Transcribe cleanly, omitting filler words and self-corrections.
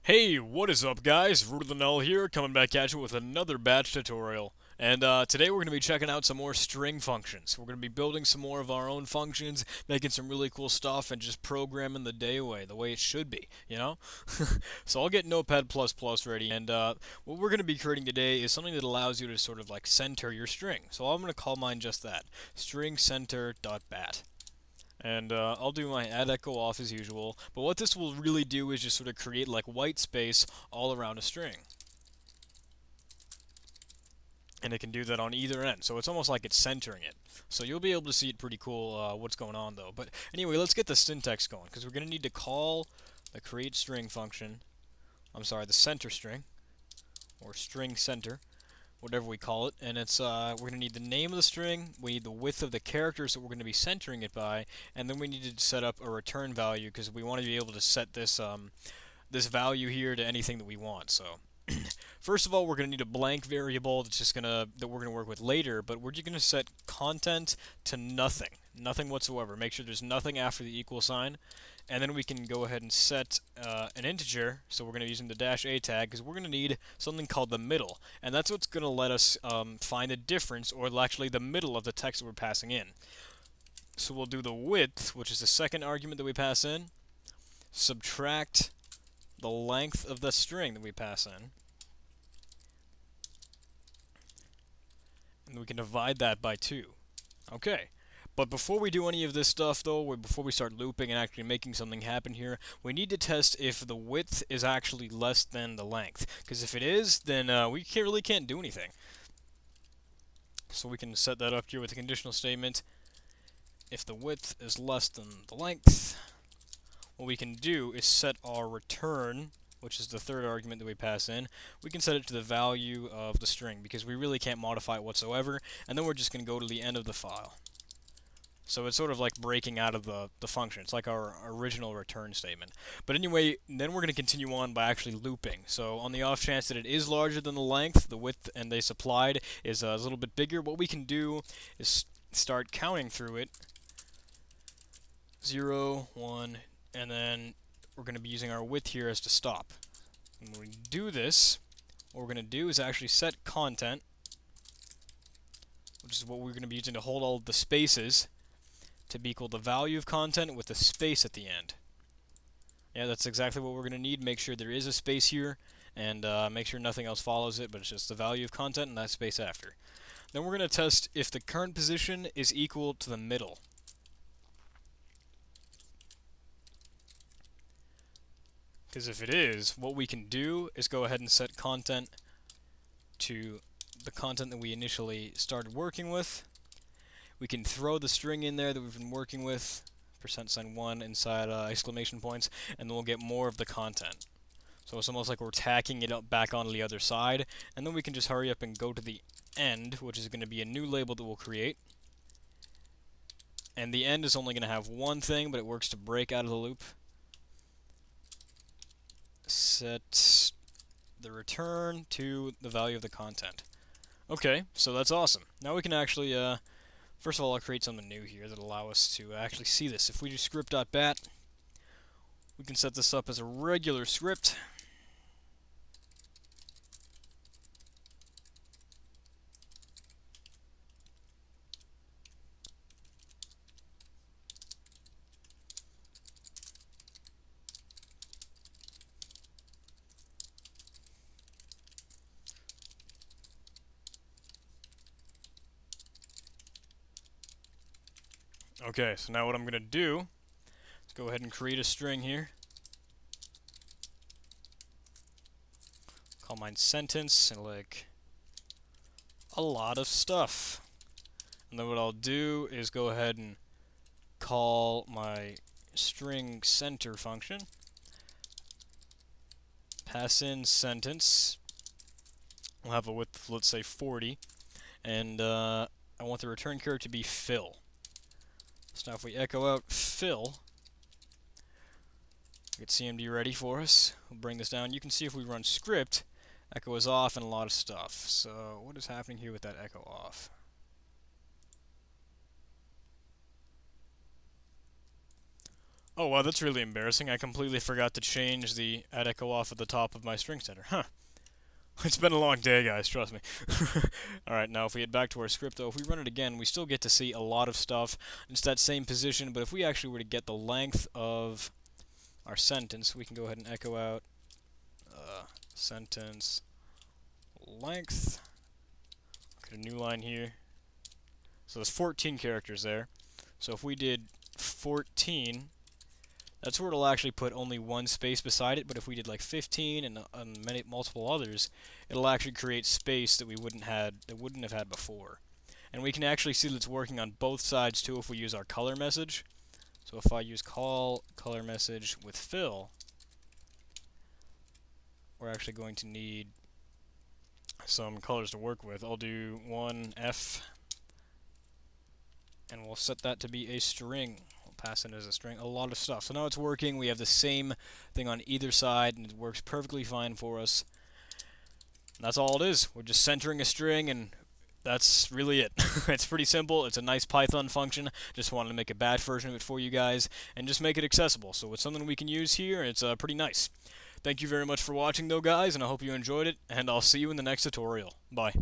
Hey, what is up guys? Rudelinell here, coming back at you with another batch tutorial. And today we're going to be checking out some more string functions. We're going to be building some more of our own functions, making some really cool stuff, and just programming the day away, the way it should be, you know? So I'll get Notepad++ ready, and what we're going to be creating today is something that allows you to sort of like center your string. So I'm going to call mine just that, stringcenter.bat. And I'll do my add echo off as usual, but what this will really do is just sort of create like white space all around a string. And it can do that on either end, so it's almost like it's centering it. So you'll be able to see it pretty cool what's going on though. But anyway, let's get the syntax going, because we're going to need to call the create string function, the center string, or string center, whatever we call it, and it's we're going to need the name of the string, we need the width of the characters that we're going to be centering it by, and then we need to set up a return value because we want to be able to set this this value here to anything that we want. So first of all, we're going to need a blank variable that we're going to work with later, but we're just going to set content to nothing whatsoever. Make sure there's nothing after the equal sign, and then we can go ahead and set an integer. So we're going to be using the -a tag because we're going to need something called the middle, and that's what's going to let us find the difference, or actually the middle of the text that we're passing in. So we'll do the width, which is the second argument that we pass in, subtract the length of the string that we pass in, and we can divide that by 2. Okay. But before we do any of this stuff, though, before we start looping and actually making something happen here, we need to test if the width is actually less than the length. Because if it is, then we really can't do anything. So we can set that up here with a conditional statement. If the width is less than the length, what we can do is set our return, which is the third argument that we pass in. We can set it to the value of the string, because we really can't modify it whatsoever, and then we're just going to go to the end of the file. So it's sort of like breaking out of the function. It's like our original return statement. But anyway, then we're going to continue on by actually looping. So on the off chance that it is larger than the length, the width and they supplied is a little bit bigger, what we can do is start counting through it. 0, 1, and then we're going to be using our width here as to stop. And when we do this, what we're going to do is actually set content, which is what we're going to be using to hold all of the spaces, to be equal to the value of content with a space at the end. Yeah, that's exactly what we're going to need. Make sure there is a space here, and make sure nothing else follows it, but it's just the value of content and that space after. Then we're going to test if the current position is equal to the middle. Because if it is, what we can do is go ahead and set content to the content that we initially started working with. We can throw the string in there that we've been working with, %1 inside exclamation points, and then we'll get more of the content. So it's almost like we're tacking it up back onto the other side, and then we can just hurry up and go to the end, which is going to be a new label that we'll create. And the end is only going to have one thing, but it works to break out of the loop. Set the return to the value of the content. Okay, so that's awesome. Now we can actually first of all, I'll create something new here that'll allow us to actually see this. If we do script.bat, we can set this up as a regular script. Okay, so now what I'm going to do is go ahead and create a string here. Call mine sentence, and like a lot of stuff. And then what I'll do is go ahead and call my string center function. Pass in sentence. We'll have a width of, let's say, 40. And I want the return character to be fill. So now if we echo out fill, get CMD ready for us. We'll bring this down. You can see if we run script, echo is off and a lot of stuff. So what is happening here with that echo off? Oh wow, that's really embarrassing. I completely forgot to change the add echo off at the top of my string center. Huh. It's been a long day, guys, trust me. Alright, now if we head back to our script, though, if we run it again, we still get to see a lot of stuff. It's that same position, but if we actually were to get the length of our sentence, we can go ahead and echo out sentence length. Get a new line here. So there's 14 characters there. So if we did 14, that's where it'll actually put only one space beside it, but if we did like 15 and many multiple others, it'll actually create space that we wouldn't have had before. And we can actually see that it's working on both sides too if we use our color message. So if I use call color message with fill, we're actually going to need some colors to work with. I'll do 1F, and we'll set that to be a string. We'll pass it as a string. A lot of stuff. So now it's working. We have the same thing on either side, and it works perfectly fine for us. And that's all it is. We're just centering a string, and that's really it. It's pretty simple. It's a nice Python function. Just wanted to make a batch version of it for you guys, and just make it accessible. So it's something we can use here, and it's pretty nice. Thank you very much for watching, though, guys, and I hope you enjoyed it, and I'll see you in the next tutorial. Bye.